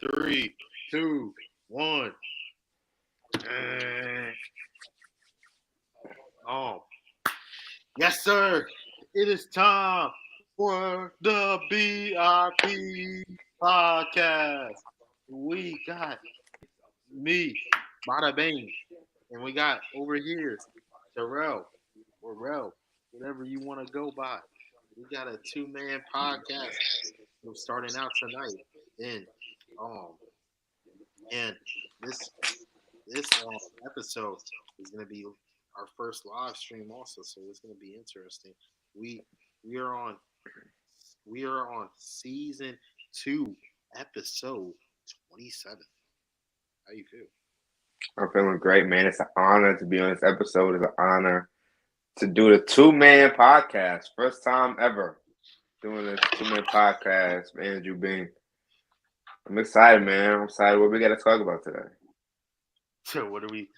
3, 2, 1. Yes, sir. It is time for the BIP podcast. We got me, Badabing, and we got over here Terrell or Rel, whatever you want to go by. We got a 2-man podcast starting out tonight, and um, and this episode is going to be our first live stream also, so it's going to be interesting. We we are on season 2, episode 27. How you feel? I'm feeling great, man. It's an honor to be on this episode. It's an honor to do the 2-man podcast. First time ever doing this 2-man podcast, Andrew Bing. I'm excited, man. I'm excited what we got to talk about today. So what are we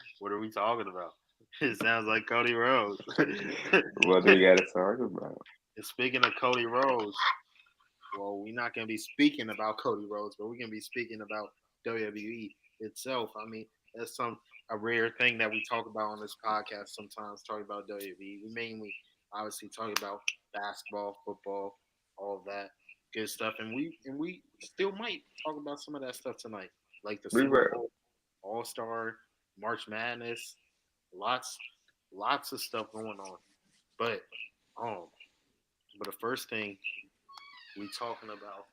talking about? It sounds like Cody Rhodes. What do we got to talk about? And speaking of Cody Rhodes, well, we're not going to be speaking about Cody Rhodes, but we're going to be speaking about WWE itself. I mean, that's a rare thing that we talk about on this podcast sometimes, talking about WWE. We mainly, obviously, talk about basketball, football, all of that good stuff. And we still might talk about some of that stuff tonight, like the Super Bowl, All-Star, March Madness, lots of stuff going on. But the first thing we talking about,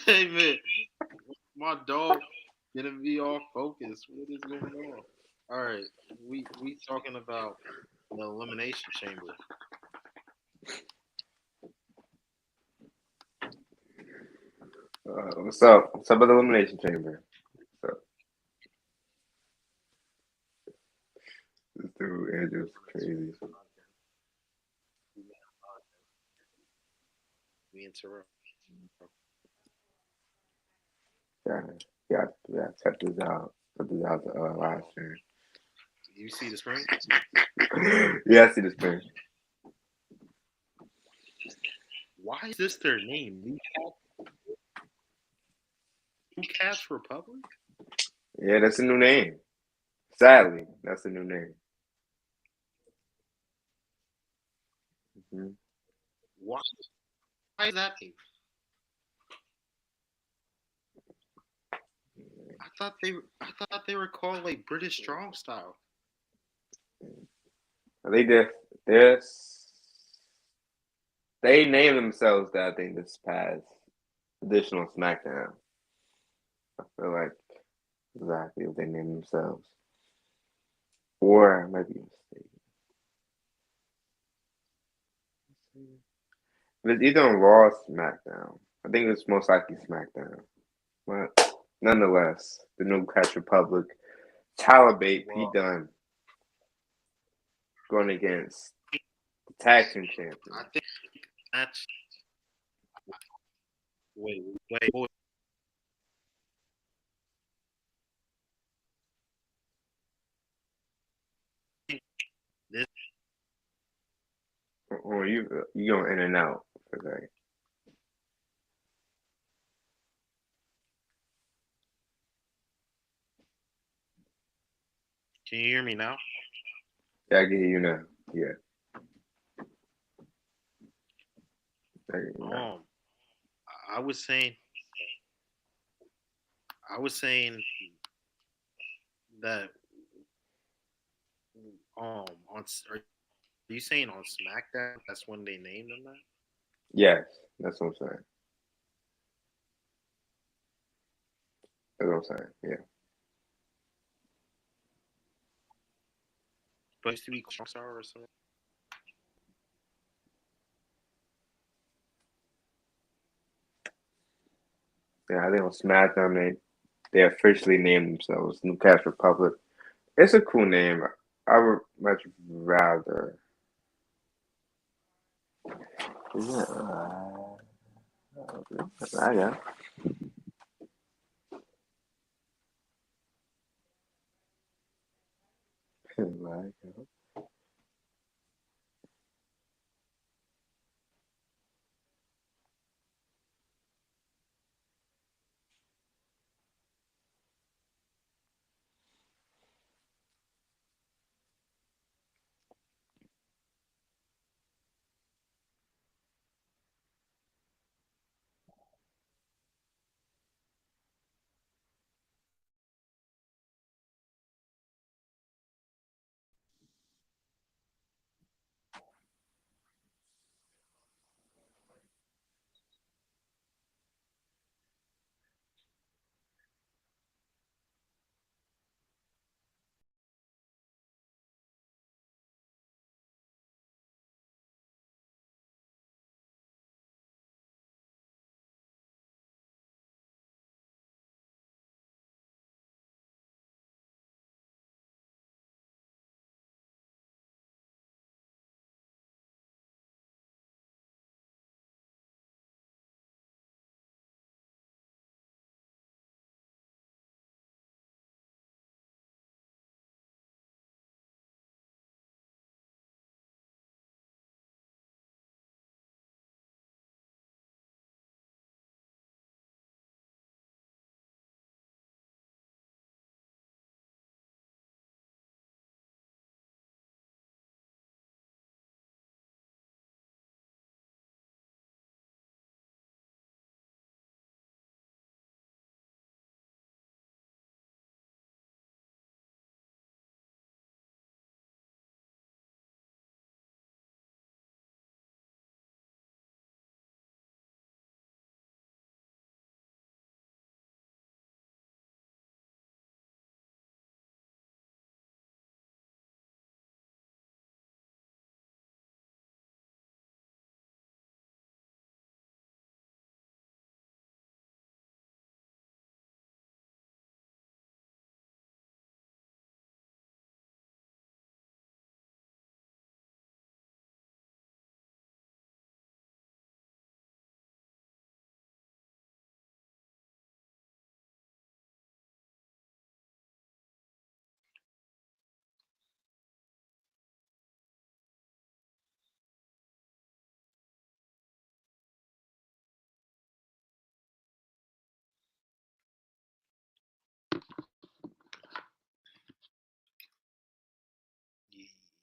hey man, my dog gonna be off focus. What is going on? All right, we talking about the Elimination Chamber. What's up? What's up with the Elimination Chamber? What's up? This dude Andrew's crazy. Me and Terrell. Yeah, check this out. Check this out the live stream. You see the screen? Yeah, I see the screen. Why is this their name? New Cast Republic? Yeah, that's a new name. Sadly, that's a new name. Mm-hmm. Why is that name? I thought they were called like British Strong Style. They did this. They named themselves that, I think, this past additional SmackDown. I feel like exactly what they named themselves. Or I might be mistaken. But it's either on Raw or SmackDown. I think it's most likely SmackDown. But nonetheless, the New Catch Republic, Talibate, Pete Dunne, going against the Tag Team Champion. I think that's. Wait. This. Or you going in and out today. Can you hear me now? Yeah, I can hear you now. Yeah. I was saying that are you saying on SmackDown that's when they named them that? Yes, that's what I'm saying. That's what I'm saying. Yeah. But it used to be Strong Style or something. Yeah, I think on SmackDown they officially named themselves New Catch Republic. It's a cool name. I would much rather. Yeah, I got.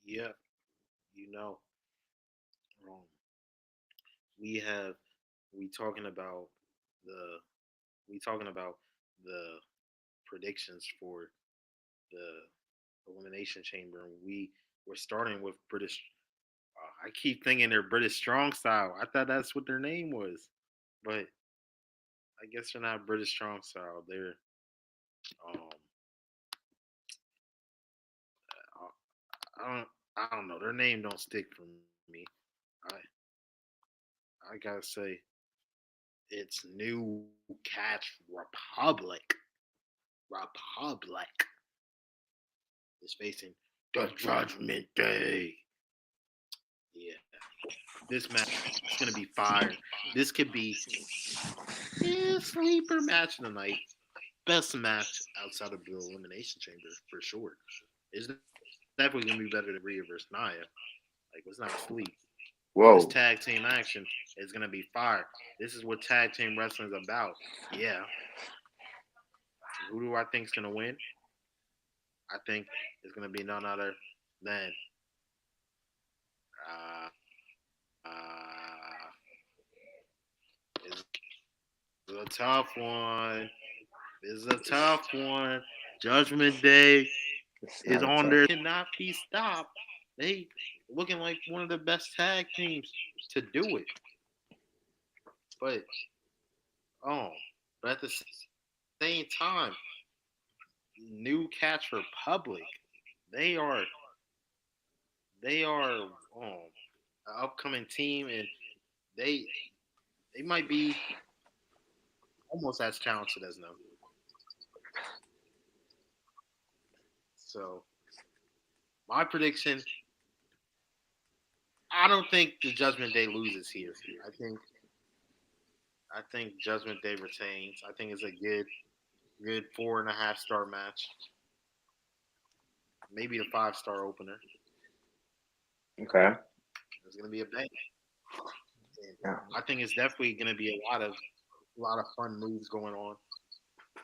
Yeah, you know, um, we have we talking about the we talking about the predictions for the Elimination Chamber, and we're starting with British. I keep thinking they're British Strong Style. I thought that's what their name was, but I guess they're not British Strong Style. They're um, I don't know. Their name don't stick for me. I I gotta say it's New Catch Republic. Republic is facing the Judgment Day. Yeah, this match is gonna be fire. This could be sleeper match of the night. Best match outside of the Elimination Chamber for sure. It's definitely gonna be better than Rhea versus Nia. Like, let's not sleep. This tag Whoa. team action is gonna be fire. This is what tag team wrestling is about. Yeah. Who do I think is gonna win? I think it's gonna be none other than it's a tough one. This is a tough one. Judgment Day It's is not a on tough. there. Cannot be stopped. They looking like one of the best tag teams to do it. But oh, but at the same time, New Catch Republic, they are they are an upcoming team, and they they might be almost as talented as them. So my prediction, I don't think the Judgment Day loses here. I think I think Judgment Day retains. I think it's a good 4.5 star match. Maybe a 5 star opener. Okay. It's gonna be a bang. And Yeah. I think it's definitely gonna be a lot of fun moves going on.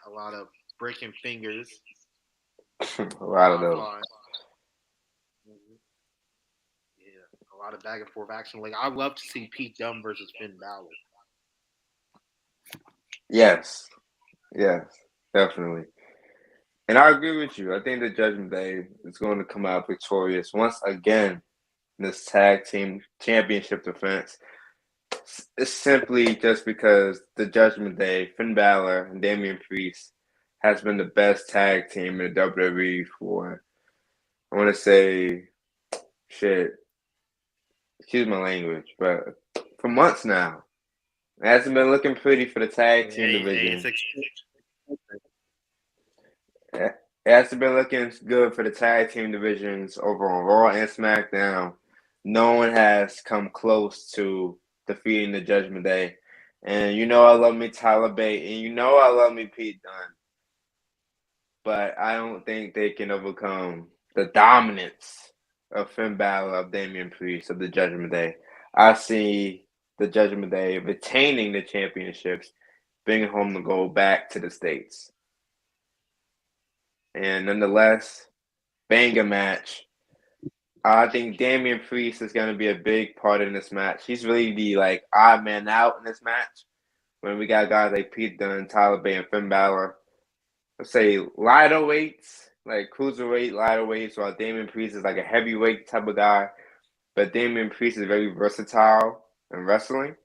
A lot of breaking fingers, A lot of high those. flying. Mhm. Yeah, a lot of back and forth action. Like I love to see Pete Dunne versus Finn Balor. Yes. Yes. Definitely. And I agree with you. I think the Judgment Day is going to come out victorious once again in this tag team championship defense. It's simply just because the Judgment Day, Finn Balor and Damian Priest, has been the best tag team in the WWE for, I want to say, shit, excuse my language, but for months now. It hasn't been looking pretty for the tag team Hey, it's division. It hasn't been looking good for the tag team divisions over on Raw and SmackDown. No one has come close to defeating the Judgment Day. And you know I love me Tyler Bate, and you know I love me Pete Dunne. But I don't think they can overcome the dominance of Finn Balor, of Damian Priest, of the Judgment Day. I see the Judgment Day retaining the championships, bringing home the gold back to the States. And nonetheless, banger match. I think Damian Priest is going to be a big part in this match. He's really the odd man out in this match. When we got guys like Pete Dunne, Tyler Bate, and Finn Balor, let's say lighter weights, like cruiserweight, lighter weights, while Damian Priest is like a heavyweight type of guy. But Damian Priest is very versatile in wrestling.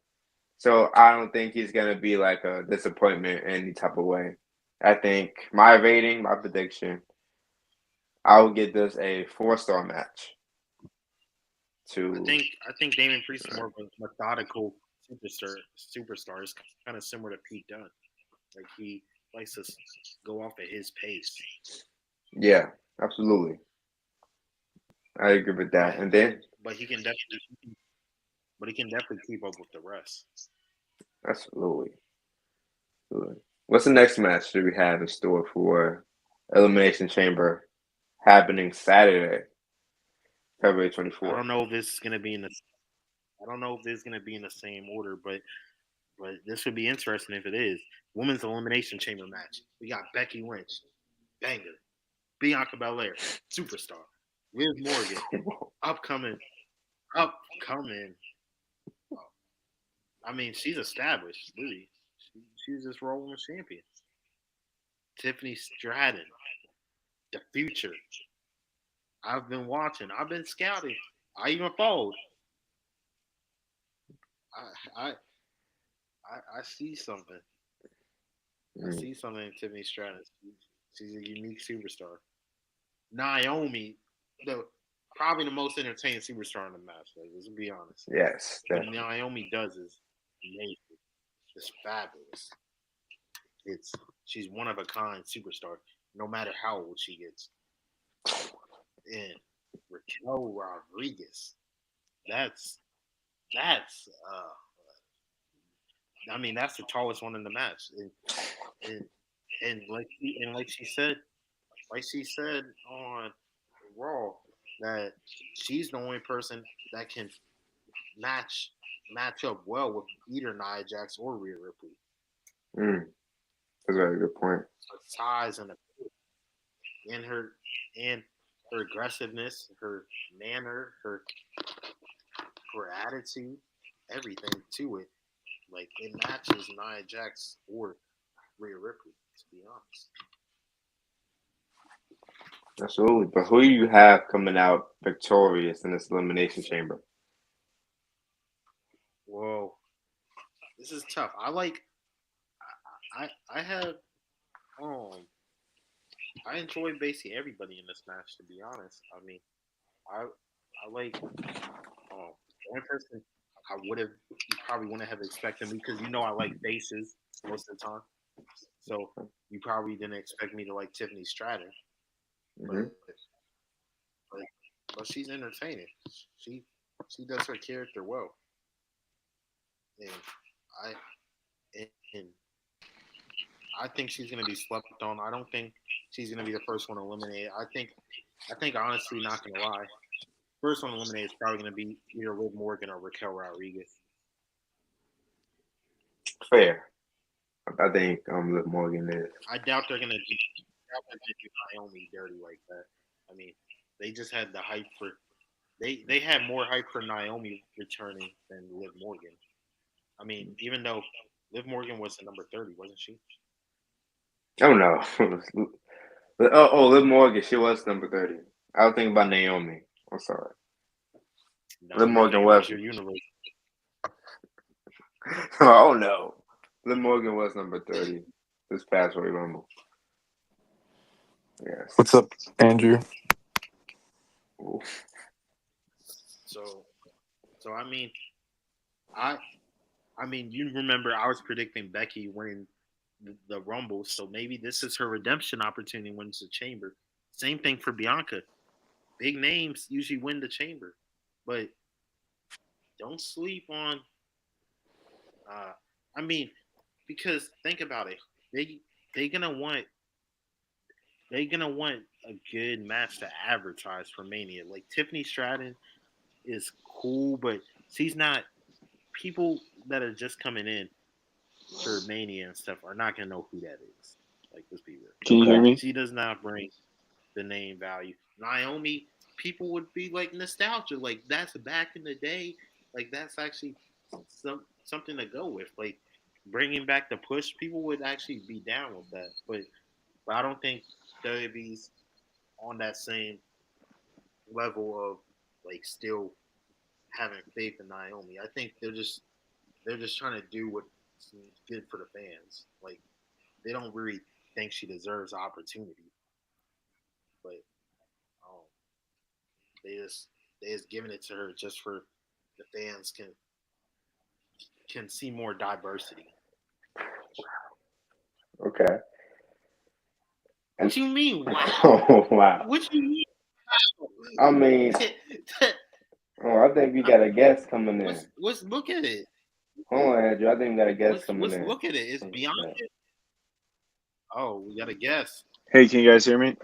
So I don't think he's going to be like a disappointment in any type of way. I think my rating, my prediction, I will give this a 4-star match. To I think Damon Priest is more of a methodical superstar. It's kind of similar to Pete Dunne. Like he likes to go off at his pace, yeah, absolutely, I agree with that. but And then but he can definitely keep up with the rest. absolutely, absolutely. What's the next match that we have in store for Elimination Chamber happening Saturday, February twenty I fourth? don't know if this is gonna be in the I don't know if this is gonna be in the same order, but this would be interesting if it is. Women's Elimination Chamber match. We got Becky Lynch, banger. Bianca Belair, superstar. Liv Morgan, upcoming. I mean, she's established, really. She's just rolling with champions. Tiffany Stratton, the future. I've been watching. I've been scouting. I even followed. I I I see something. I see something in Tiffany Stratton. She's a unique superstar. Naomi, the probably the most entertaining superstar in the match. Like, let's be honest. Yes. What Naomi does is amazing. It's fabulous. She's one of a kind superstar, no matter how old she gets. And Raquel Rodriguez, that's I mean that's the tallest one in the match, and like she said on Raw that she's the only person that can match up well with either Nia Jax or Rhea Ripley. That's a very good point. Her size and her aggressiveness, her manner, her attitude, everything to it. Like it matches Nia Jax or Rhea Ripley, to be honest. Absolutely. But who do you have coming out victorious in this Elimination Chamber? Whoa. This is tough. I have I enjoy basically everybody in this match, to be honest. I mean, I like one person I would have you probably wouldn't have expected me because I like faces most of the time. So you probably didn't expect me to like Tiffany Stratton. But she's entertaining. She does her character well. And I think she's gonna be slept on. I don't think she's gonna be the first one eliminated. I think honestly, not gonna lie, first one eliminated is probably gonna be either Liv Morgan or Raquel Rodriguez. Fair. I think Liv Morgan is. I doubt they're gonna do Naomi dirty like that. I mean, they just had the hype for they had more hype for Naomi returning than Liv Morgan. I mean, even though Liv Morgan was the number 30, wasn't she? Oh no. Liv Morgan, she was number 30. I was thinking about Naomi. I'm sorry. No, Liv Morgan was your universe. Oh no. Liv Morgan was number 30 this past Royal Rumble. Yes. What's up, Andrew? Ooh. So I mean, I mean, you remember I was predicting Becky winning the Rumble, so maybe this is her redemption opportunity when it's the Chamber. Same thing for Bianca. Big names usually win the Chamber, but don't sleep on. I mean, because think about it, they're gonna want a good match to advertise for Mania. Like Tiffany Stratton is cool, but she's not. People that are just coming in for Mania and stuff are not gonna know who that is. Like, let's be real. Can you hear me? She does not bring the name value. Naomi, people would be like nostalgia. Like that's back in the day. Like that's actually something to go with. Like bringing back the push, people would actually be down with that. But I don't think WWE's on that same level of like still having faith in Naomi. I think they're just trying to do what's good for the fans. Like they don't really think she deserves opportunity, but they just giving it to her just for the fans can see more diversity. Okay. What you mean? Wow. Oh wow. What you mean? I mean, I think we got a guest coming in. Let's look at it. Hold on, Andrew. I think we got a guest coming in. Let's look at it. It's beyond it. Oh, we got a guest. Hey, can you guys hear me?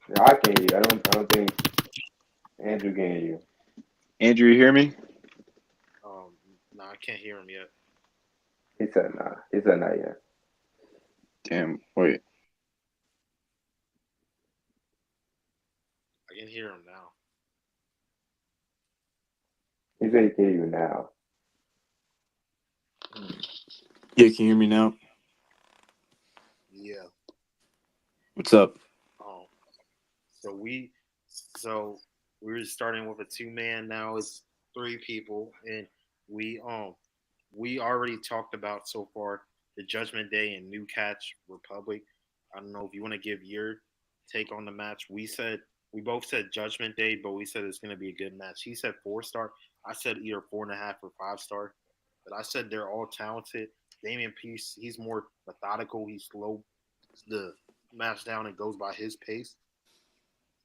Yeah, I can hear you. I don't think Andrew can hear you. Andrew, you hear me? No, I can't hear him yet. He said nah. He said not yet. Damn. Wait. can hear him now. He said he can hear you now. Yeah, can you hear me now? Yeah. What's up? Um. So we're starting with a 2-man. Now it's 3 people, and we already talked about so far the Judgment Day and New Catch Republic. I don't know if you want to give your take on the match. We both said Judgment Day, but we said it's going to be a good match. He said 4-star. I said either 4.5 or 5-star. But I said they're all talented. Damian Peace, he's more methodical. He slow the match down and goes by his pace.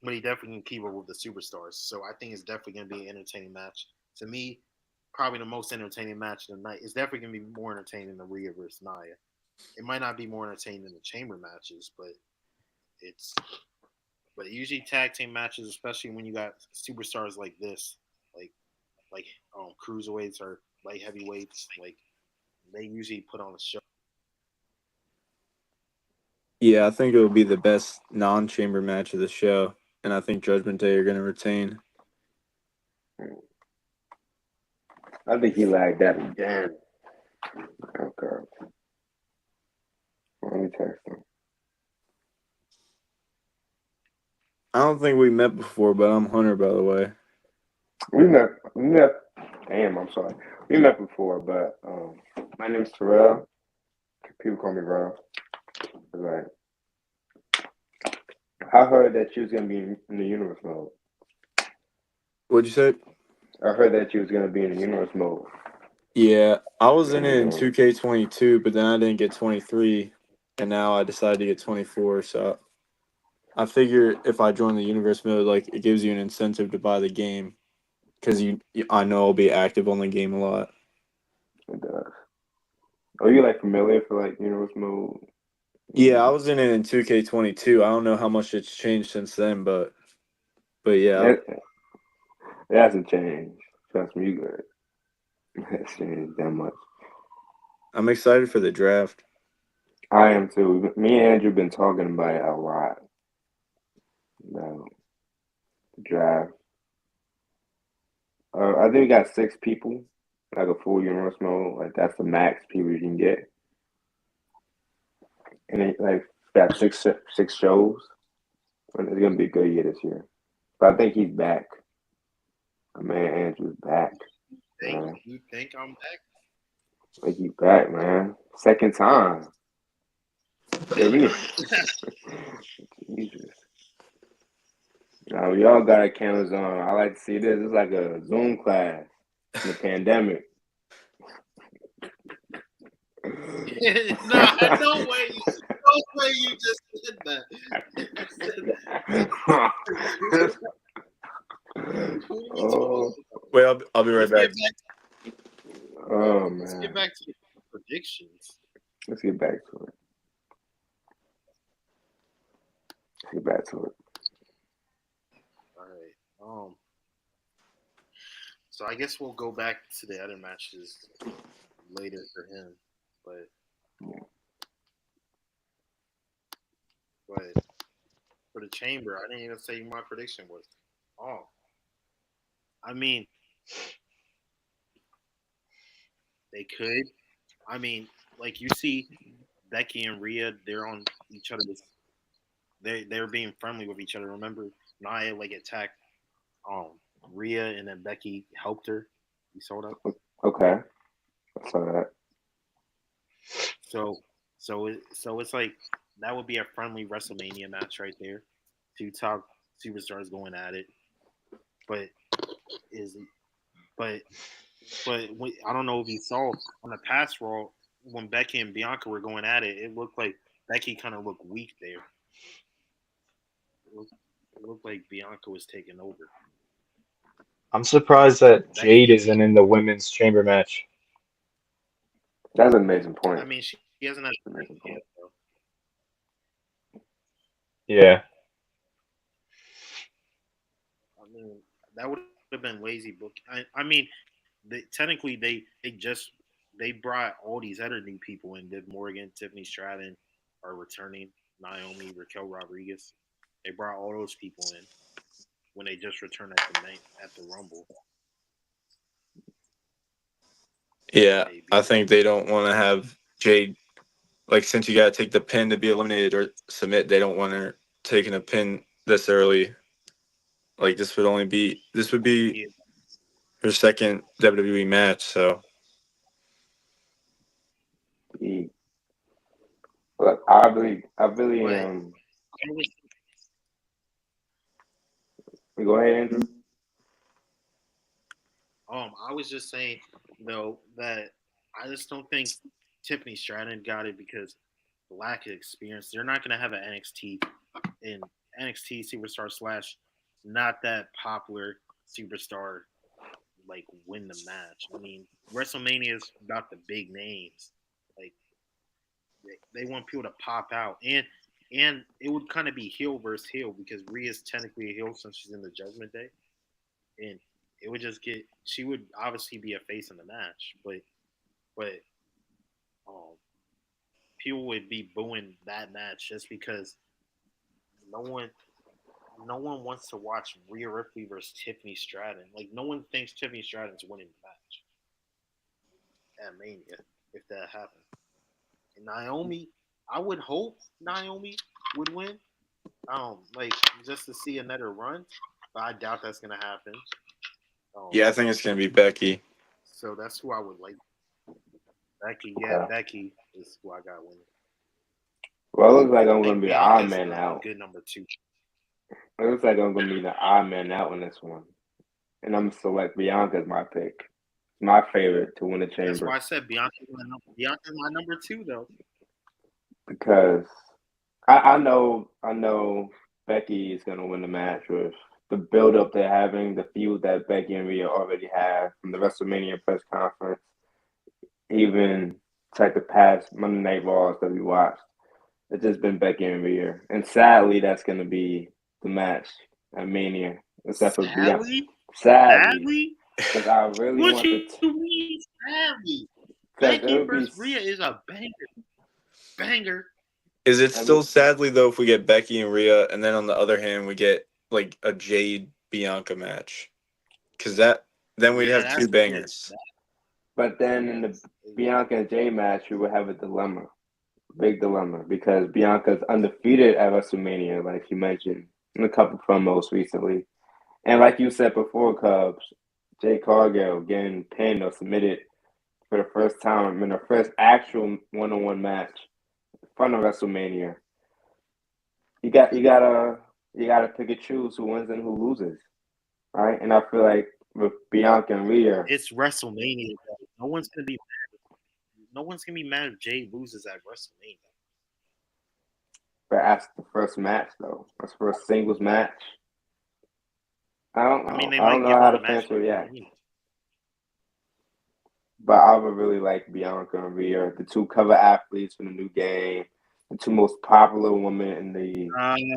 But he definitely can keep up with the superstars. So I think it's definitely going to be an entertaining match. To me, probably the most entertaining match of the night. It's definitely going to be more entertaining than Rhea versus Nia. It might not be more entertaining than the chamber matches, but it's but usually tag team matches, especially when you got superstars like this, like like cruiserweights or light heavyweights, like they usually put on a show. Yeah, I think it will be the best non-chamber match of the show, and I think Judgment Day are going to retain. I think he lagged that again. Okay. Let me text him. I don't think we met before, but I'm Hunter, by the way. We met. Damn, I'm sorry. We met before, but my name's Terrell. People call me Rob. Right. I heard that you was gonna be in the universe mode. What'd you say? I heard that you was gonna be in the universe mode. Yeah, I was in it in 2K22, but then I didn't get 23, and now I decided to get 24. So I figure if I join the universe mode, like it gives you an incentive to buy the game, because I know I'll be active on the game a lot. It does. Are you like familiar for like universe mode? Yeah, I was in it in 2K22. I don't know how much it's changed since then, but yeah, It hasn't changed. Trust me, you good. It hasn't changed that much. I'm excited for the draft. I am too. Me and Andrew been talking about it a lot. About the draft. I think we got 6 people, like a full universe mode. Like that's the max people you can get, and it, like got six shows. And it's gonna be a good year this year. But I think he's back. My man Andrew's back. You think I'm back? Like he's back, man. Second time. Jesus. Now we all got our cameras on. I like to see this. It's like a Zoom class in the pandemic. No way you just said that. Oh, Wait, I'll be right back. Oh man. Let's get back to the predictions. Let's get back to it. Let's get back to it. All right. So I guess we'll go back to the other matches later for him, but for the chamber, I didn't even say my prediction was. I mean, they could. I mean, like you see, Becky and Rhea, they're on each other's. They're being friendly with each other. Remember, Nia like attacked Rhea, and then Becky helped her. You saw that? Okay, I saw that. So it's like that would be a friendly WrestleMania match right there. 2 top superstars going at it, but is but I don't know if you saw on the past Raw when Becky and Bianca were going at it. It looked like Becky kind of looked weak there. It looked like Bianca was taking over. I'm surprised that Becky Jade isn't in the women's chamber match. That's an amazing point. I mean, she hasn't had a Amazing point. yet, though. Yeah. I mean, that would have been lazy book. I mean, technically they brought all these other new people in. Liv Morgan, Tiffany Stratton are returning. Naomi, Raquel Rodriguez. They brought all those people in. when they just returned at the Rumble. Yeah, Maybe. I think they don't want to have Jade. Like, since you got to take the pin to be eliminated or submit, they don't want her taking a pin this early. Like, this would be Yeah. her second WWE match. So Look, I really But go ahead, Andrew. I was just saying though that I just don't think Tiffany Stratton got it because the lack of experience. They're not going to have an NXT superstar slash not that popular superstar like win the match. I mean, WrestleMania is about the big names. Like they want people to pop out, and it would kind of be heel versus heel because Rhea's technically a heel since she's in the Judgment Day, and it would just get. She would obviously be a face in the match, but um, people would be booing that match just because no one wants to watch Rhea Ripley versus Tiffany Stratton. Like no one thinks Tiffany Stratton's winning the match at Mania if that happened. And Naomi, I would hope Naomi would win. Like just to see another run, but I doubt that's gonna happen. yeah, I think it's gonna be Becky. So that's who I would like. Becky, Becky is who I got winning. Well, it looks like I'm I going think to be the odd Bianca's man a out. good number 2. It looks like I'm going to be the odd man out in this one. And I'm going to select Bianca as my pick. My favorite to win the chamber. That's why I said Bianca's my number 2, though. Because I know Becky is going to win the match with the build-up they're having, the feud that Becky and Rhea already have from the WrestleMania press conference, even like the past Monday Night Raws that we watched. It's just been Becky and Rhea. And sadly, that's going to be the match at Mania. Except for Bianca. Sadly? Because I really what want you mean, sadly? Becky versus Rhea is a banger. Is it still sadly though if we get Becky and Rhea, and then on the other hand we get like a Jade Bianca match? Because then we'd have 2 bangers. But then in the Bianca and Jade match, we would have a dilemma. Big dilemma, because Bianca's undefeated at WrestleMania, like you mentioned in a couple promos recently. And like you said before, Cubs, Jade Cargill getting pinned or submitted for the first time in her first actual one-on-one match in front of WrestleMania. You gotta pick and choose who wins and who loses. Right? And I feel like with Bianca and Rhea, it's WrestleMania. No one's gonna be mad if Jade loses at WrestleMania. But that's the first match, though. That's the first singles match. I don't know. I don't know how the fans will react. But I would really like Bianca and Rhea, the 2 cover athletes from the new game, the 2 most popular women in the company.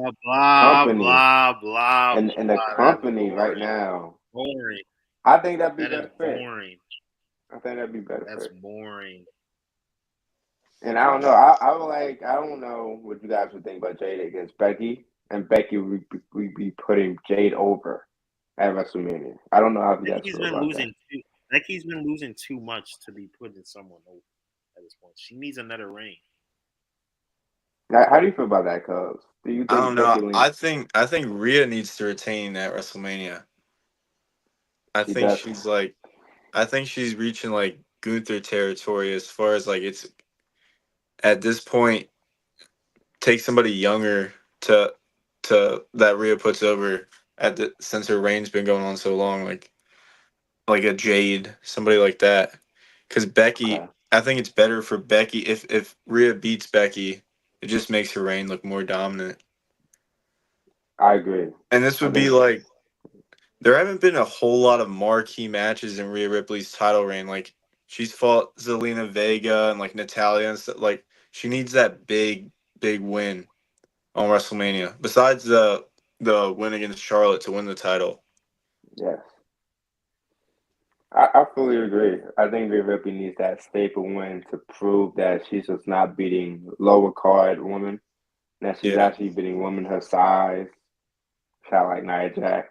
In the company right now. Boring. I think that'd be better fit. Boring. I think that'd be better. That's boring. And I don't know. I don't know what you guys would think about Jade against Becky. And Becky would be putting Jade over at WrestleMania. I don't know how you guys feel about that. Becky's been losing too much to be putting someone over at this point. She needs another reign. How do you feel about that, Cubs? Do you think I don't know. I think Rhea needs to retain at WrestleMania. I think she's reaching like Gunther territory as far as like it's at this point. Take somebody younger to that Rhea puts over since her reign's been going on so long, like a Jade, somebody like that. Because Becky, I think it's better for Becky if Rhea beats Becky, it just makes her reign look more dominant. I agree. And this would be like, there haven't been a whole lot of marquee matches in Rhea Ripley's title reign. Like she's fought Zelina Vega and like Natalya and stuff. Like she needs that big win on WrestleMania. Besides the win against Charlotte to win the title. Yes. I fully agree. I think Rhea Ripley needs that staple win to prove that she's just not beating lower card women. That she's actually beating women her size. Kind of like Nia Jax.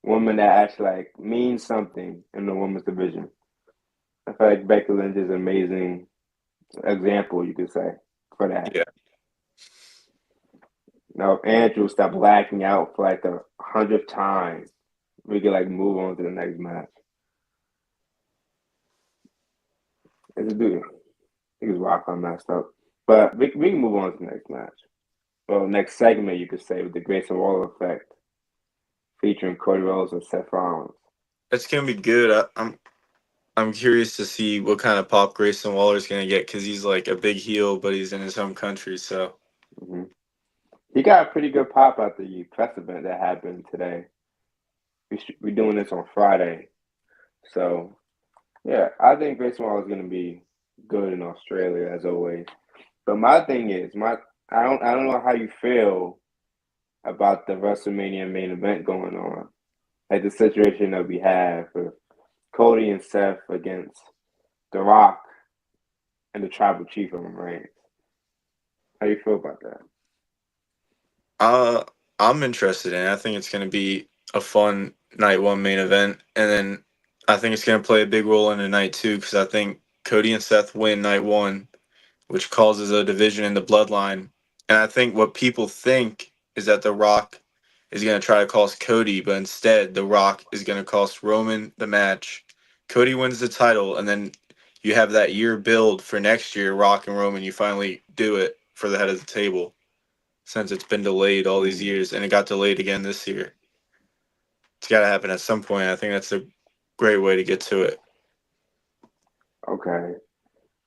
woman that actually like means something in the women's division. I feel like Becky Lynch is an amazing example, you could say, for that. Yeah. Now, if Andrew stopped lacking out for like the 100th time, we could like move on to the next match. It's a dude. I think his Wi-Fi messed up. But we can move on to the next match. Well, next segment, you could say, with the Grayson Waller effect, featuring Cody Rhodes and Seth Rollins. It's gonna be good. I'm curious to see what kind of pop Grayson Waller's gonna get because he's like a big heel, but he's in his home country. So Mm-hmm. He got a pretty good pop at the press event that happened today. We're doing this on Friday. So, yeah, I think Grayson Waller is going to be good in Australia, as always. But my thing is, I don't know how you feel about the WrestleMania main event going on. Like the situation that we have with Cody and Seth against The Rock and the Tribal Chief of Reigns. How you feel about that? I'm interested in it. I think it's gonna be a fun night one main event, and then I think it's gonna play a big role into night two because I think Cody and Seth win night one, which causes a division in the bloodline. And I think what people think is that The Rock is going to try to cost Cody, but instead The Rock is going to cost Roman the match. Cody wins the title, and then you have that year build for next year, Rock and Roman. You finally do it for the head of the table since it's been delayed all these years, and it got delayed again this year. It's got to happen at some point. I think that's a great way to get to it. Okay.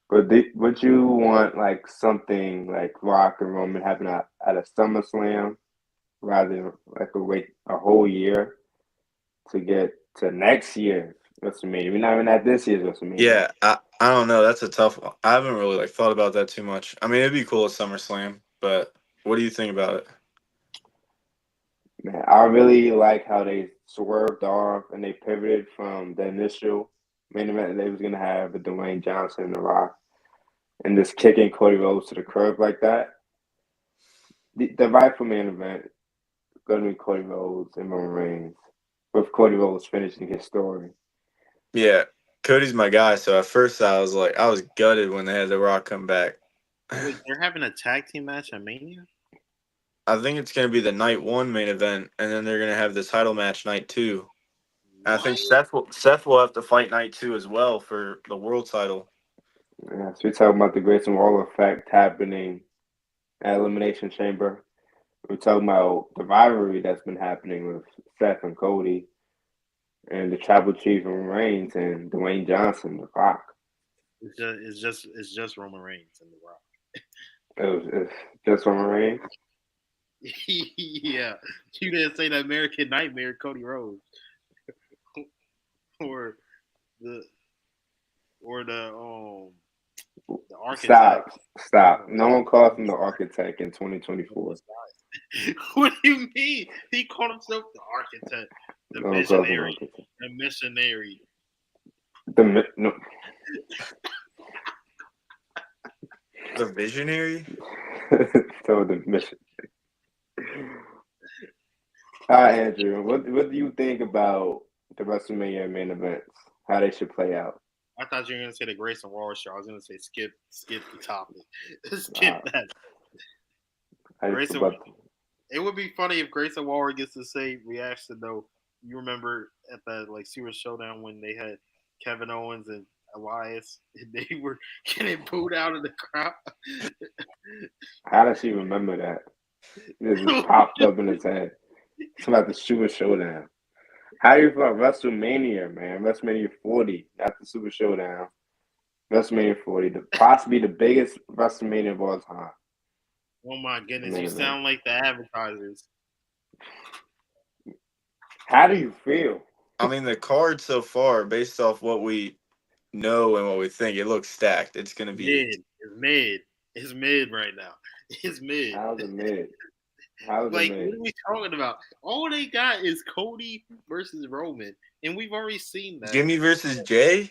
But would you want like something like Rock and Roman happen at a SummerSlam rather than like wait a whole year to get to next year's WrestleMania? We're not even at this year's WrestleMania. Yeah, I don't know. That's a tough one. I haven't really like thought about that too much. I mean, it'd be cool at SummerSlam, but what do you think about it? Man, I really like how they swerved off and they pivoted from the initial main event that they was gonna have with Dwayne Johnson and The Rock, and just kicking Cody Rhodes to the curb like that. The rightful main event is gonna be Cody Rhodes and Roman Reigns, with Cody Rhodes finishing his story. Yeah, Cody's my guy. So at first I was gutted when they had The Rock come back. Wait, they're having a tag team match at Mania? I think it's gonna be the night one main event, and then they're gonna have the title match night two. And I think Seth will have to fight night two as well for the world title. Yeah, so we're talking about the Grayson Waller effect happening at Elimination Chamber. We're talking about the rivalry that's been happening with Seth and Cody, and the Tribal Chief and Reigns and Dwayne Johnson, The Rock. It's just Roman Reigns and The Rock. It's just Roman Reigns. Yeah, you didn't say the American Nightmare, Cody Rhodes, or the architect. Stop. No one calls him the architect in 2024. What do you mean? He called himself the architect, the No one calls him the visionary, architect. the missionary. No. The visionary? So the mission. Hi, Andrew. What do you think about the WrestleMania main events? How they should play out? I thought you were gonna say the Grayson Waller show. I was gonna say skip the topic. Skip that. Grayson, it would be funny if Grayson Waller gets the same reaction though. You remember at the Super Showdown when they had Kevin Owens and Elias, and they were getting booed out of the crowd. How does he remember that? It just popped up in his head. It's about the Super Showdown. How do you feel about WrestleMania, man? WrestleMania 40, not the Super Showdown. WrestleMania 40, possibly the biggest WrestleMania of all time. Oh my goodness, you sound like the advertisers. How do you feel? I mean, the card so far, based off what we know and what we think, it looks stacked. It's gonna be mid. It's mid right now. It's mid. How's it mid? What are we talking about? All they got is Cody versus Roman, and we've already seen that. Jimmy versus Jay.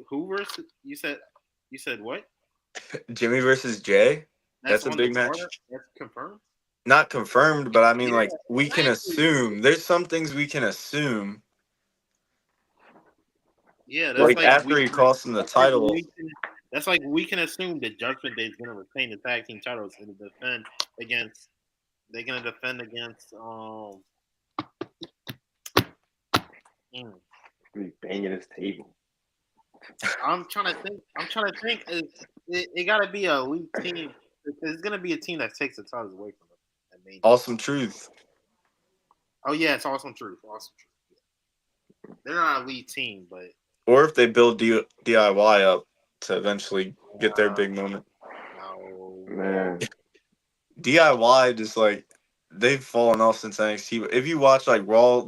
Who versus? You said what? Jimmy versus Jay. That's a big match. That's confirmed. not confirmed, but I mean, Yeah, like, we can exactly. assume. There's some things we can assume. Yeah, that's Like, like after he cost him the title, that's like we can assume the Judgment Day is going to retain the tag team titles and defend against. They're going to defend against. He's banging his table. I'm trying to think. It got to be a elite team. It's going to be a team that takes the titles away from them. I mean, Awesome Truth. oh yeah, it's Awesome Truth. Awesome Truth. They're not an elite team, but Or if they build DIY up to eventually get their big moment. no. Man, DIY just like they've fallen off since NXT. If you watch like Raw,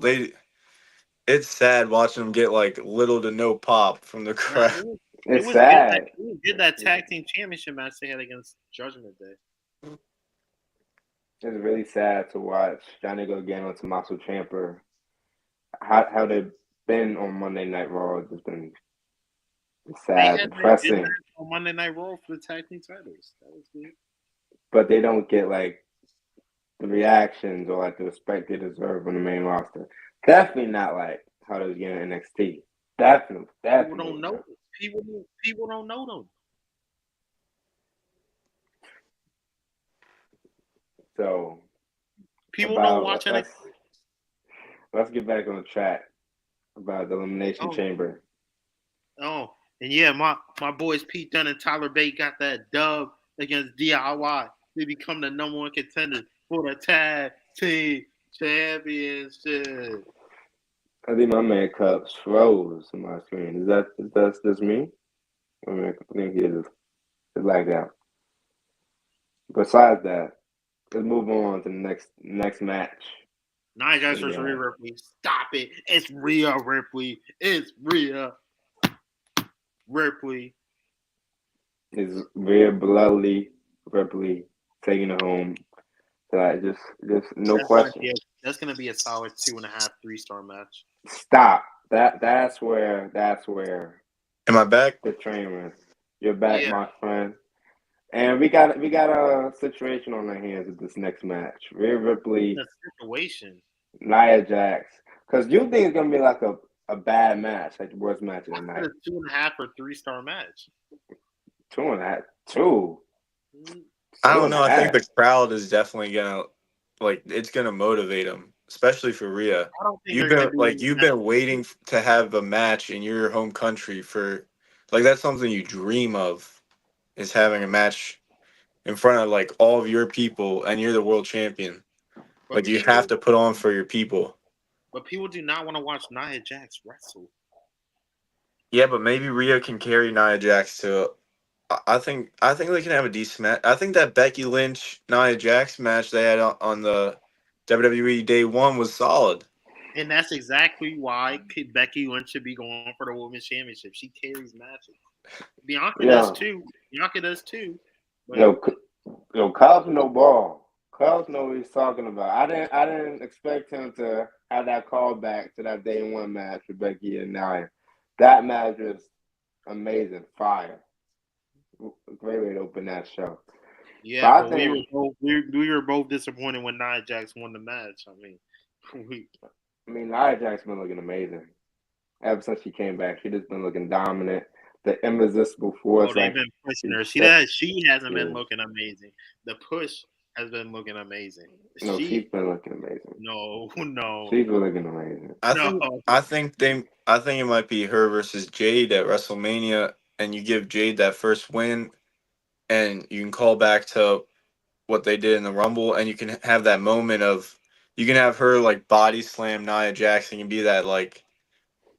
it's sad watching them get like little to no pop from the Nah, crowd. it's good sad. it was good that tag team championship match they had against Judgment Day. It's really sad to watch Johnny Gargano and Tommaso Ciampa. How they've been on Monday Night Raw has just been They sad, had that good depressing. match on Monday Night Raw for the tag team titles. That was good. But they don't get like the reactions or like the respect they deserve on the main roster. Definitely not like how they was getting NXT. Definitely. People don't know. People don't know them. So People don't watch NXT. let's get back on the track about the Elimination Chamber. Oh, and yeah, my boys Pete Dunne and Tyler Bate got that dub against DIY. They become the number one contender for the tag team championship. I think my man Cups froze on my screen. Is that just me? I think he is like that. Besides that, let's move on to the next match. Nia Jax versus Rhea Ripley. Stop it. It's Rhea Ripley. It's Rhea Ripley. Is Rhea bloodily Ripley taking it home? So just no question. That's gonna be a solid 2.5, 3-star match. Stop. That's where Am I back? the train runs. You're back, my friend. And we got a situation on our hands with this next match. Rhea Ripley, Nia Jax. Because you think it's gonna be like a bad match, like the worst match of the night. A 2.5 or 3-star match. 2.5, 2. I don't know. I think the crowd is definitely gonna it's gonna motivate them, especially for Rhea. You've been waiting to have a match in your home country for that's something you dream of, is having a match in front of like all of your people, and you're the world champion. But you have to put on for your people. But people do not want to watch Nia Jax wrestle. Yeah, but maybe Rhea can carry Nia Jax to. I think they can have a decent match. I think that Becky Lynch Nia Jax match they had on the WWE Day 1 was solid. And that's exactly why Becky Lynch should be going for the Women's Championship. She carries matches. Bianca does too. But Cubs no ball. Cubs know what he's talking about. I didn't expect him to have that callback to that Day 1 match with Becky and Nia. That match was amazing, fire. Great way to open that show. Yeah, but we were both disappointed when Nia Jax won the match. Nia Jax been looking amazing ever since she came back. She just been looking dominant. The irresistible force. They've been pushing her. She hasn't been looking amazing. The push has been looking amazing. No, she's been looking amazing. No. She's been looking amazing. I think it might be her versus Jade at WrestleMania, and you give Jade that first win, and you can call back to what they did in the Rumble, and you can have that moment of you can have her like body slam Nia Jax, and you can be that like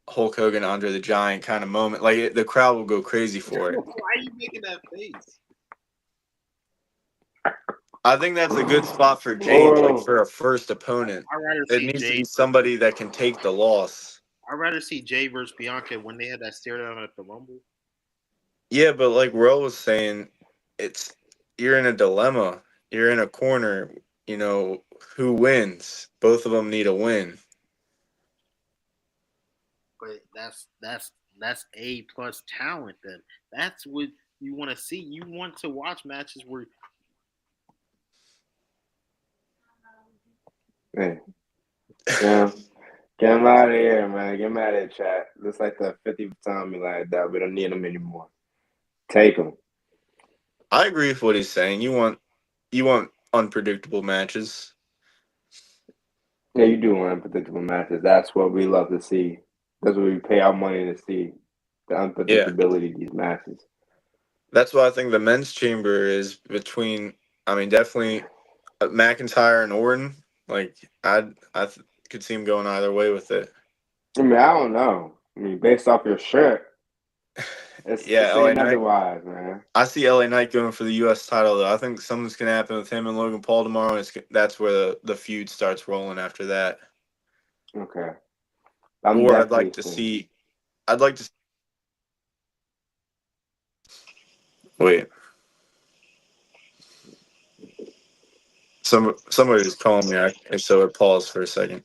Hulk Hogan Andre the Giant kind of moment. Like the crowd will go crazy for it. Why are you making that face? I think that's a good spot for Jade, like for a first opponent. It needs to be somebody that can take the loss. I'd rather see Jade versus Bianca when they had that stare down at the Rumble. Yeah, but like Ro was saying, you're in a dilemma. You're in a corner. You know, who wins? Both of them need a win. But that's A+ talent. Then that's what you want to see. You want to watch matches where Hey, yeah. Get him out of here, man. Get him out of here, chat. Looks like the 50th time we like that. We don't need him anymore. Take him. I agree with what he's saying. You want unpredictable matches. Yeah, you do want unpredictable matches. That's what we love to see. That's what we pay our money to see. The Yeah. unpredictability of these matches. That's why I think the men's chamber is between. I mean, definitely McIntyre and Orton. Like could see him going either way with it. I mean, I don't know. I mean, based off your shirt, Yeah, it's LA saying Knight. otherwise, man. I see LA Knight going for the U.S. title though. I think something's gonna happen with him and Logan Paul tomorrow. And that's where the feud starts rolling after that. Okay. I'm Or definitely seeing. I'd like to. Wait. Somebody's calling me. So it paused for a second.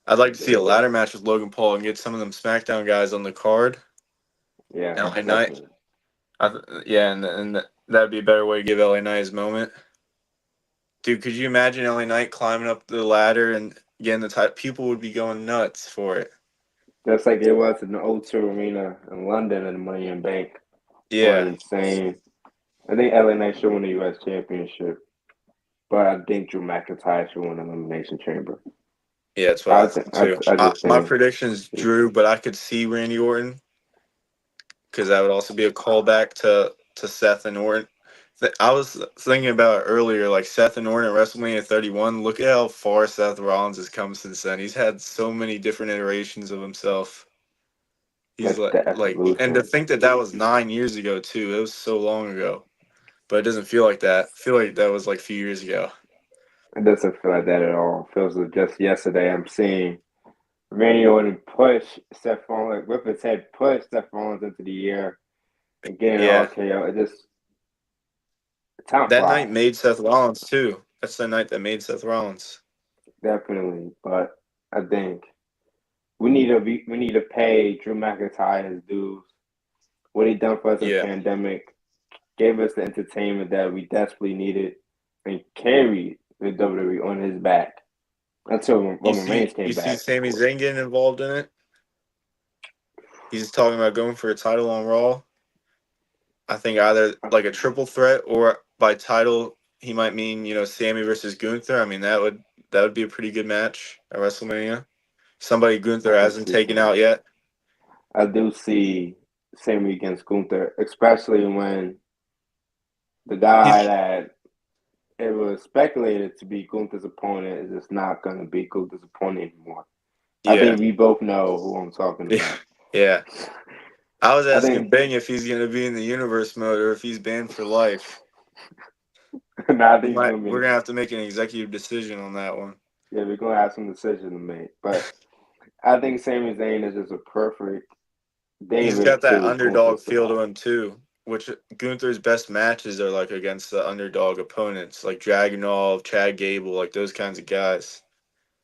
I'd like to see a ladder match with Logan Paul and get some of them SmackDown guys on the card. Yeah, LA Knight. definitely. Yeah, and that'd be a better way to give LA Knight his moment. Dude, could you imagine LA Knight climbing up the ladder and getting the title? People would be going nuts for it. Just like it was in the O2 Arena in London and the Money in Bank. Or Yeah. insane. I think LA Knight should win the U.S. Championship. But I think Drew McIntyre should win the Elimination Chamber. Yeah, that's what I think too. I just My think. prediction is Drew, but I could see Randy Orton because that would also be a callback to Seth and Orton. I was thinking about it earlier, like Seth and Orton at WrestleMania 31. Look at how far Seth Rollins has come since then. He's had so many different iterations of himself. He's That's the and to evolution. think that was 9 years ago too. It was so long ago, but it doesn't feel like that. I feel like that was like a few years ago. It doesn't feel like that at all. It feels like just yesterday I'm seeing Randy Orton push Seth Rollins, with his head push Seth Rollins into the air and getting an Yeah, RKO. It just, time that night flies. made Seth Rollins too. That's the night that made Seth Rollins. Definitely. But I think we need to pay Drew McIntyre his dues. What he done for us in Yeah, pandemic gave us the entertainment that we desperately needed and carried the WWE on his back until Roman Reigns you came see back, of Sami course. Zayn getting involved in it. He's talking about going for a title on Raw. I think either like a triple threat or by title he might mean Sammy versus Gunther. I mean that would be a pretty good match at WrestleMania. Somebody I Gunther can hasn't see taken that. out yet. I do see Sami against Gunther, especially when the guy He's that it was speculated to be Gunther's opponent is just not going to be Gunther's opponent anymore. I yeah. think we both know who I'm talking Yeah. about. Yeah. I was I asking think Bing if he's gonna be in the universe mode or if he's banned for life. now I think he's going to We're be. gonna have to make an executive decision on that one. Yeah, we're going to have some decision to make. But I think Sami Zayn is just a perfect He's David got that to underdog Gunther's feel to Goliath. him too, which Gunther's best matches are like against the underdog opponents, like Dragunov, Chad Gable, like those kinds of guys.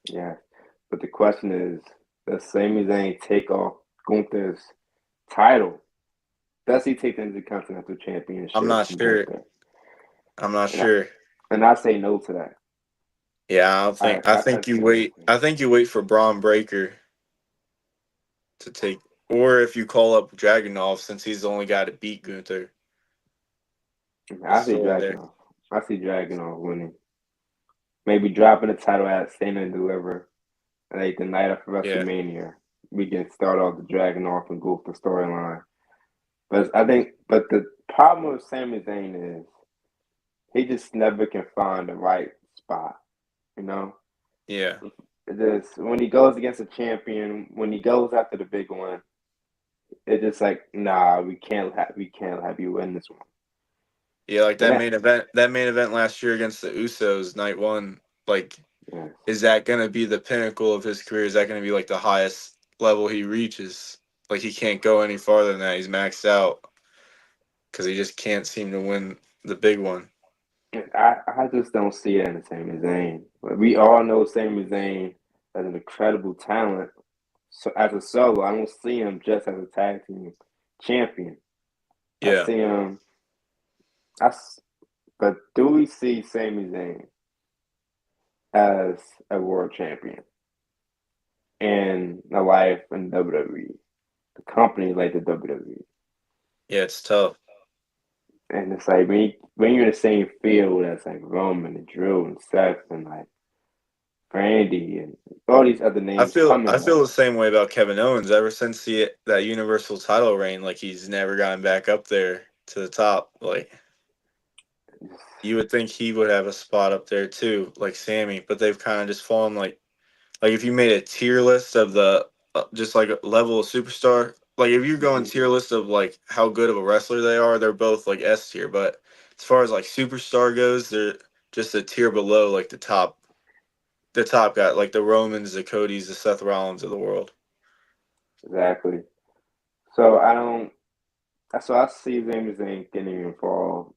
Yeah. But the question is, does Sami Zayn take off Gunther's title? Does he take the Intercontinental I'm Championship not from sure. Gunther? I'm not And I, sure. and I say no to that. Yeah, I don't I, think. I I, I think you say no wait. to I think you wait for Braun Breaker to take, or if you call up Dragunov since he's the only guy to beat Gunther. that. It's I see still in there. Dragunov. I see Dragunov winning. Maybe dropping the title at Stand and Deliver. Like the night after Yeah. WrestleMania. We can start off the Dragunov and Gunther storyline. But the problem with Sami Zayn is he just never can find the right spot. You know, Yeah. just when he goes against a champion, when he goes after the big one, it's just like, nah, we can't have you win this one. Yeah, like And that that, main event. That main event last year against the Usos, night one. Like, yeah, is that gonna be the pinnacle of his career? Is that gonna be like the highest level he reaches? Like he can't go any farther than that. He's maxed out because he just can't seem to win the big one. I just don't see it in the Sami Zayn. But we all know Sami Zayn as an incredible talent. So as a solo, I don't see him just as a tag team champion. I Yeah. see him. I, s- but do we see Sami Zayn as a world champion and a life in WWE, the company like the WWE. Yeah, it's tough. And it's like when you're in the same field as like Roman and Drew and Seth and like Brandy and all these other I names feel coming I feel up. the same way about Kevin Owens. Ever since that Universal title reign, like he's never gotten back up there to the top. Like you would think he would have a spot up there too, like Sami, but they've kind of just fallen like if you made a tier list of the just like a level of superstar, like if you're going tier list of like how good of a wrestler they are, they're both like S tier. But as far as like superstar goes, they're just a tier below like the top guy, like the Romans, the Codys, the Seth Rollins of the world. Exactly. So I don't. So I see Sami Zayn getting involved,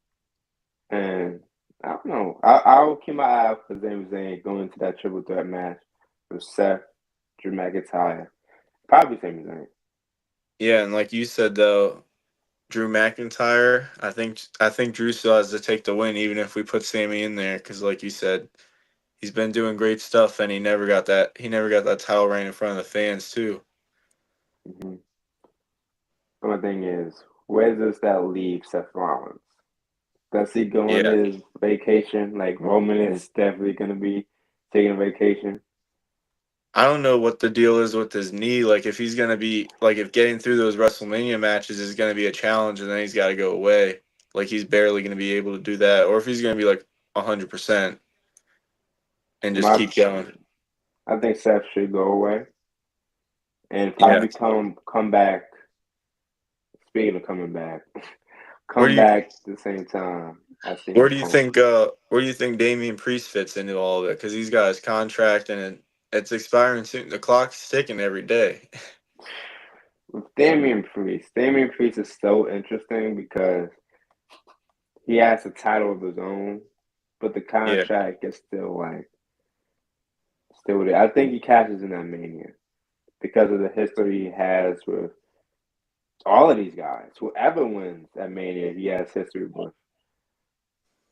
and I don't know. I'll keep my eye out for Sami Zayn going into that triple threat match with Seth, Drew McIntyre, probably Sami Zayn. Yeah, and like you said though, Drew McIntyre, I think Drew still has to take the win, even if we put Sammy in there, because like you said, he's been doing great stuff, and he never got that title reign in front of the fans too. Mm-hmm. One thing is, where does that leave Seth Rollins? Does he go on Yeah, his vacation? Like Roman is definitely going to be taking a vacation. I don't know what the deal is with his knee. Like if he's gonna be like if getting through those WrestleMania matches is gonna be a challenge, and then he's got to go away, like he's barely gonna be able to do that, or if he's gonna be like 100% and just My, keep going. I think Seth should go away and Yeah. probably come back. Speaking of coming back, Where come do you back at the same time as Where CM do you Punk. think Damian Priest fits into all of it? Because he's got his contract and it's expiring soon. The clock's ticking every day. With Damian Priest is so interesting because he has a title of his own, but the Yeah, contract is still there. I think he catches in that Mania because of the history he has with all of these guys. Whoever wins at Mania, he has history with.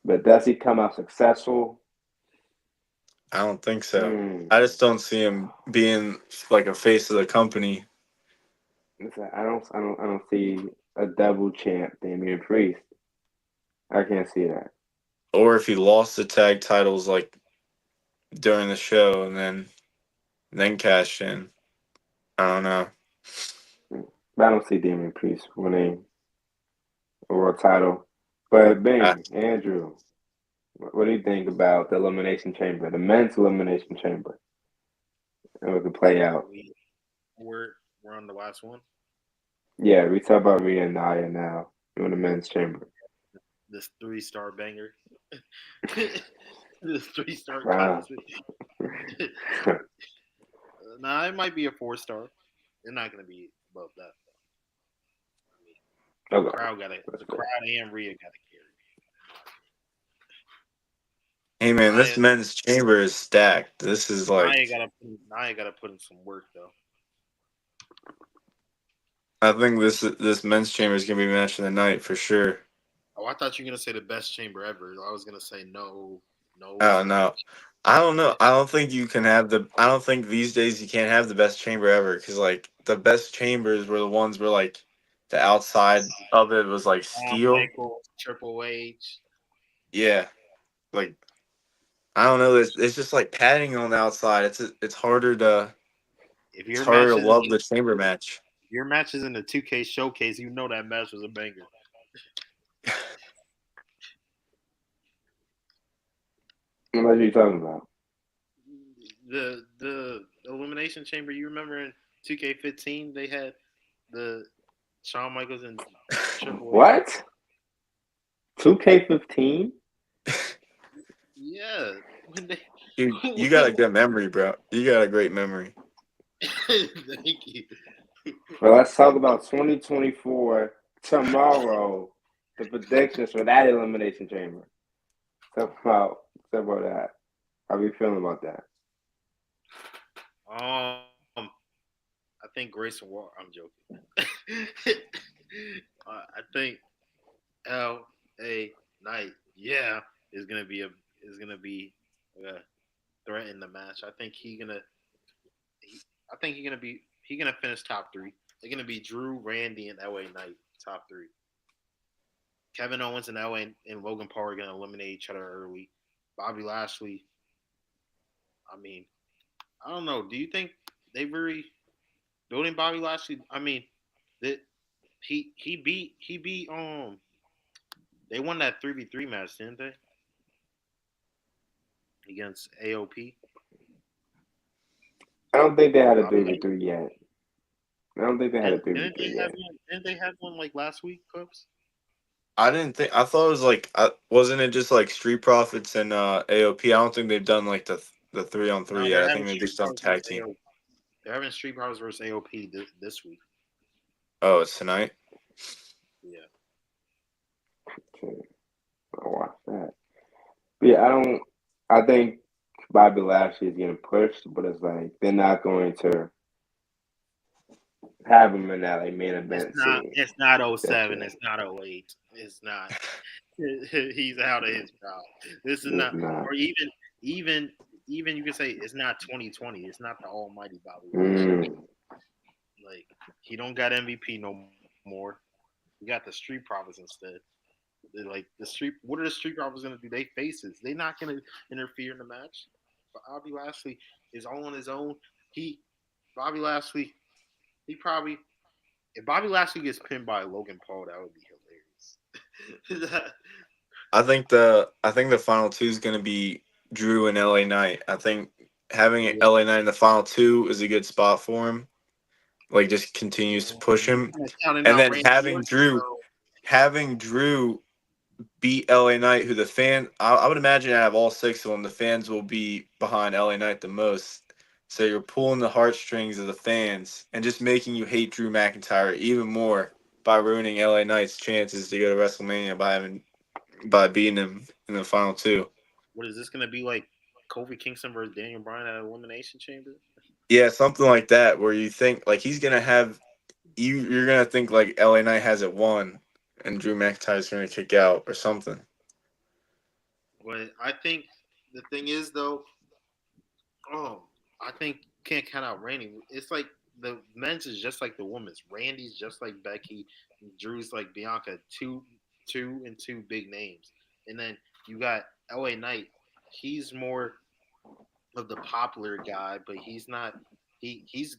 But does he come out successful? I don't think so. Hmm. I just don't see him being like a face of the company. I don't see a double champ Damian Priest. I can't see that. Or if he lost the tag titles like during the show and then cashed in. I don't know. But I don't see Damian Priest winning a world title. But I, Bing, Andrew, what do you think about the Elimination Chamber, the men's Elimination Chamber, and what could play out? We're on the last one. Yeah, we talk about Rhea and Nia now in the men's chamber. This 3-star banger. This 3-star Wow. contest. Nah, it might be a 4-star. They're not gonna be above that. Okay. The crowd and Rhea gotta carry. hey man, this Nia, men's chamber is stacked. This is like Nia gotta put in some work though. I think this men's chamber is gonna be match of the night for sure. Oh, I thought you were gonna say the best chamber ever. I was gonna say no, no. Oh no, I don't know. I don't think you can have the. I don't think these days you can't have the best chamber ever because like the best chambers were the ones where like the outside of it was like steel. Michaels, Triple H. Yeah, like I don't know. It's just like padding on the outside. It's harder to If it's your harder match to is in love the chamber match. your match is in the 2K showcase, you know that match was a banger. What are you talking about? The elimination chamber. You remember in 2K15 they had the Shawn Michaels and Triple H. What? 2K15? Yeah, when they. You got a good memory, bro. You got a great memory. Thank you. Well, let's talk about 2024 tomorrow. The predictions for that Elimination Chamber. Talk about that. How are you feeling about that? I think Grayson Wall. I'm joking. I think L.A. Knight. Yeah, is gonna be a threat. match. I think he gonna finish top 3. They're gonna be Drew, Randy, and LA Knight top 3. Kevin Owens and LA and Logan Paul are gonna eliminate each other early. Bobby Lashley. I mean, I don't know. Do you think they really building Bobby Lashley? I mean, that he beat they won that 3v3 match, didn't they? Against AOP. I don't think they had a Bobby 3v3 yet. I don't think they had a 3v3 yet. Didn't they have one like last week, Cubs? I thought it was like, wasn't it just like Street Profits and AOP? I don't think they've done like the 3-on-3 yet. I think they've just done tag team. They're having Street Profits versus AOP this week. Oh, it's tonight? Yeah. Okay. I'll watch that. But yeah, I think Bobby Lashley is getting pushed, but it's like they're not going to have him in that like main event scene. It's not 07. It's not 08. It's not. He's out of his job. This is not. Or even you can say it's not 2020. It's not the almighty Bobby Lashley. Like he don't got MVP no more. We got the Street Profits instead. They're like the street. What are the Street Profits gonna do? They faces. They're not gonna interfere in the match. But Bobby Lashley is all on his own. Bobby Lashley. He probably, if Bobby Lashley gets pinned by Logan Paul, that would be hilarious. I think the final 2 is going to be Drew and LA Knight. I think having LA Knight in the final 2 is a good spot for him. Like just continues to push him, and then having Drew beat LA Knight, who the fan I would imagine out of all 6 of them, the fans will be behind LA Knight the most. So you're pulling the heartstrings of the fans and just making you hate Drew McIntyre even more by ruining LA Knight's chances to go to WrestleMania by beating him in the final 2. What is this going to be like? Kofi Kingston versus Daniel Bryan at Elimination Chamber? Yeah, something like that, where you think like he's gonna have you're gonna think like LA Knight has it won, and Drew McIntyre's gonna kick out or something. But I think the thing is though, I think can't count out Randy. It's like the men's is just like the women's. Randy's just like Becky. Drew's like Bianca. Two big names. And then you got LA Knight. He's more of the popular guy, but he's not. He's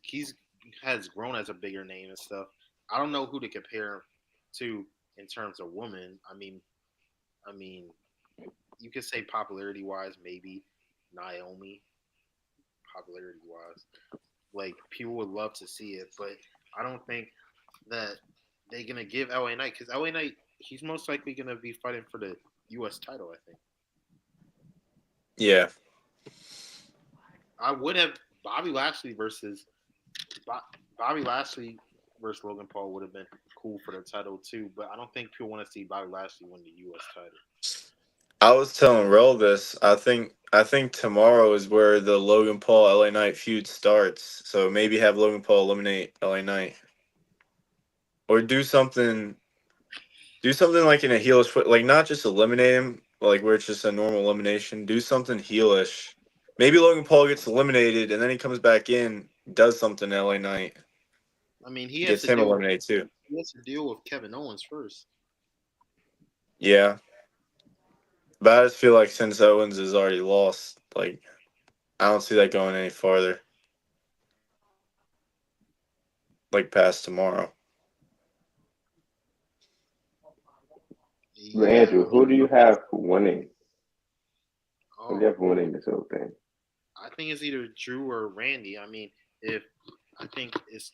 has grown as a bigger name and stuff. I don't know who to compare him to in terms of women. I mean, you could say popularity wise, maybe Naomi. Popularity wise, like people would love to see it, but I don't think that they're gonna give LA Knight because LA Knight he's most likely gonna be fighting for the U.S. title. I think. Yeah. I would have Bobby Lashley versus Logan Paul would have been cool for the title too, but I don't think people want to see Bobby Lashley win the U.S. title. I was telling Rel this. I think tomorrow is where the Logan Paul LA Knight feud starts. So maybe have Logan Paul eliminate LA Knight, or do something like in a heelish foot, like not just eliminate him, like where it's just a normal elimination. Do something heelish. Maybe Logan Paul gets eliminated and then he comes back in, does something to LA Knight. I mean, he gets him eliminated too. He has to deal with Kevin Owens first. Yeah. But I just feel like since Owens is already lost, like I don't see that going any farther. Like past tomorrow. Yeah. Andrew, who do you have winning? Who do you have winning this whole thing? I think it's either Drew or Randy. I mean, I think it's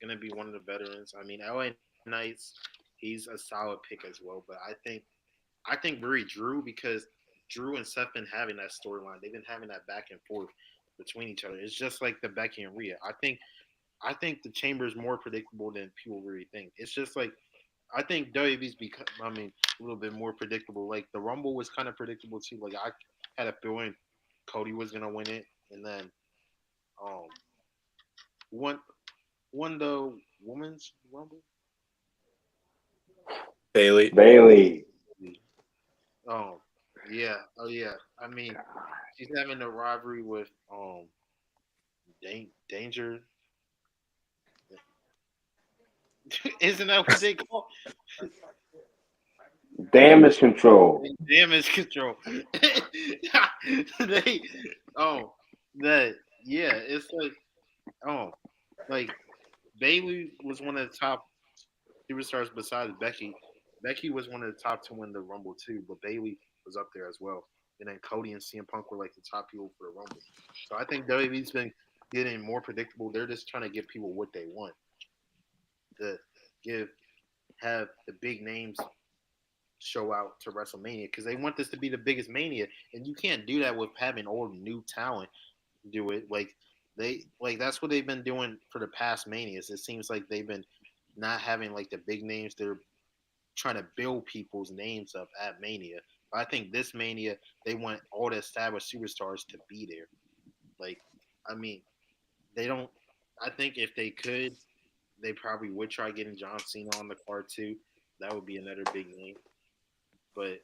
gonna be one of the veterans. I mean, LA Knights, he's a solid pick as well. But I think really Drew because Drew and Seth been having that storyline. They've been having that back and forth between each other. It's just like the Becky and Rhea. I think the Chamber is more predictable than people really think. It's just like I think WWE's become a little bit more predictable. Like the Rumble was kind of predictable too. Like I had a feeling Cody was gonna win it, and then won the women's Rumble. Bailey. Yeah. Oh yeah. I mean, she's having a rivalry with Danger. Isn't that what they call Damage control. damage control? They oh that yeah. It's oh like Bailey was one of the top superstars besides Becky. Becky was one of the top to win the Rumble too, but Bailey was up there as well. And then Cody and CM Punk were like the top people for the Rumble. So I think WWE's been getting more predictable. They're just trying to give people what they want. To give have the big names show out to WrestleMania because they want this to be the biggest mania, and you can't do that with having all new talent do it. That's what they've been doing for the past manias. It seems like they've been not having like the big names. They're trying to build people's names up at Mania. But I think this Mania, they want all the established superstars to be there. Like, I mean, they don't. I think if they could, they probably would try getting John Cena on the card too. That would be another big name. But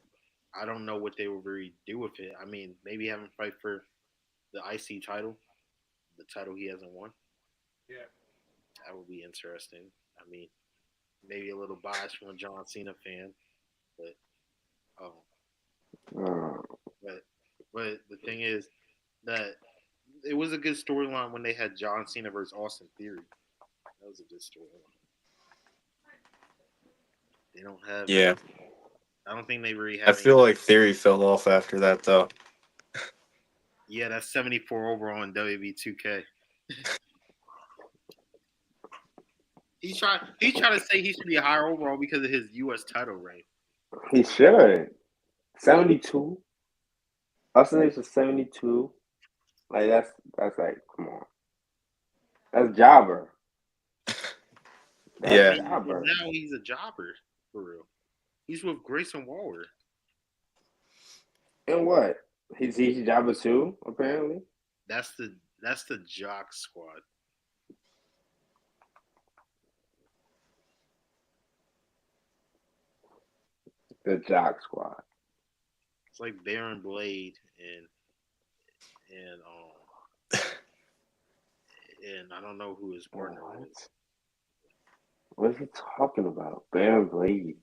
I don't know what they would really do with it. I mean, maybe have him fight for the IC title, the title he hasn't won. Yeah. That would be interesting. I mean, maybe a little bias from a John Cena fan, but oh, Uh, but the thing is that it was a good storyline when they had John Cena versus Austin Theory. That was a good storyline. They don't have. Yeah. I don't think they really I have. feel like Theory fell off after that, though. Yeah, that's 74 overall in WB 2K. He tried to say he should be a higher overall because of his U.S. title reign. he should. 72. Austin Ace was 72. Like that's like, come on. That's jobber. That's Yeah. jobber. Now he's a jobber for real. He's with Grayson Waller. And what? He's jobber too, apparently. That's the jock squad. The jock squad. It's like Baron Blade and and I don't know who his partner is. What is he talking about? Baron Blade.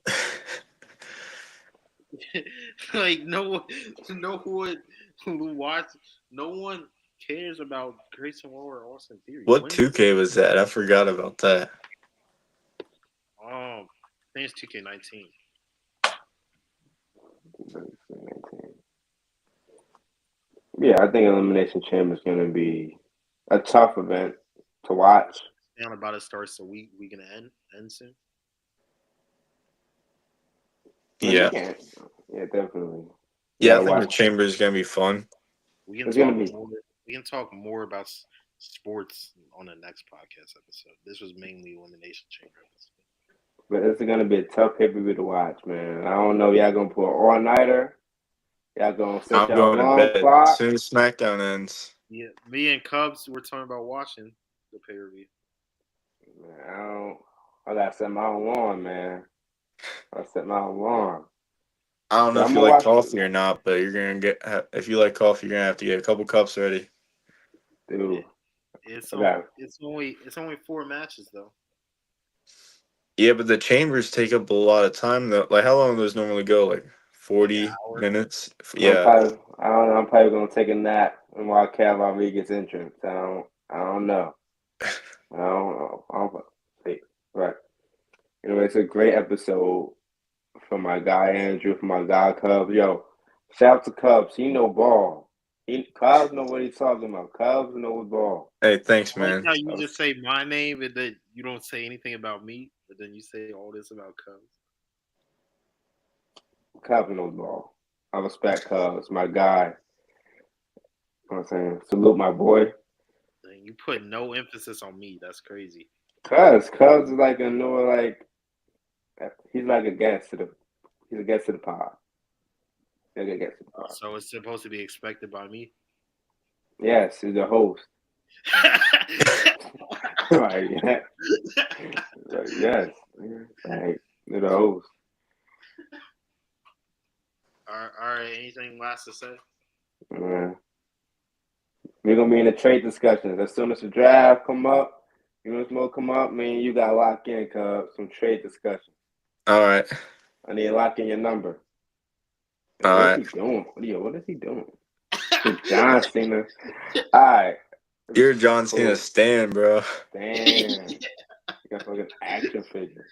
Like no one watch. No one cares about Grayson Waller or Austin Theory. What 2K was that? I forgot about that. I think it's 2K19. Yeah, I think Elimination Chamber is going to be a tough event to watch. And about to start, so we gonna end soon. Yeah. Yeah, definitely. Yeah, I think the chamber is gonna be fun. We can talk more about sports on the next podcast episode. This was mainly Elimination Chamber episode. But it's gonna be a tough pay-per-view to watch, man. I don't know. Y'all gonna pull an all-nighter? Y'all gonna set y'all alarm clock? As soon as SmackDown ends. Yeah, me and Cubs were talking about watching the pay-per-view. Man, I gotta set my alarm, man. I set my alarm. I don't know if you like coffee or not, but you're gonna get. If you like coffee, you're gonna have to get a couple cups ready. Dude, it's only 4 matches though. Yeah, but the chambers take up a lot of time though. Like, how long do those normally go? Like 40 minutes. Yeah. I don't know. I'm probably gonna take a nap and while Cav Rodriguez entrance. I don't know. I don't know. Right. Anyway, it's a great episode from my guy Andrew, from my guy Cubs. Yo, shout out to Cubs. He know ball. Cubs know what he's talking about. Cubs know what ball. Hey, thanks, man. Now you just say my name and then you don't say anything about me, but then you say all this about Cubs. Cubs knows ball. I respect Cubs, my guy. You know what I'm saying? Salute my boy. You put no emphasis on me. That's crazy. Cubs is like a newer, like, he's like a guest to the pod. He's a guest to the pod. So it's supposed to be expected by me? Yes, he's the host. Right, yeah. Yes. Right. You're the host. All All right. Anything last to say? We're gonna be in the trade discussions as soon as the draft come up. Smoke come up, man. You got to lock in, cuz some trade discussion. All right. I need to lock in your number. All What right. is he doing? What is he doing? John Cena. All right. You're a John Cena stan, bro. Damn. You got fucking action figure.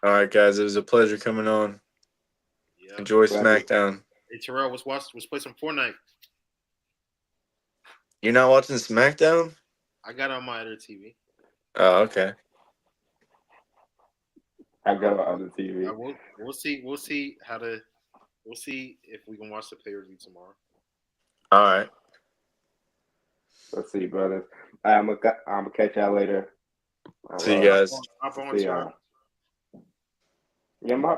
All right, guys. It was a pleasure coming on. Yeah. Enjoy SmackDown. Hey, Terrell, let's play some Fortnite. You're not watching SmackDown? I got it on my other TV. Oh, okay. I got it on the TV. We'll see. We'll see if we can watch the pay-per-view tomorrow. All right. Let's see, brothers. I'm gonna catch y'all later. See you guys. Hop on, See y'all. Yeah, my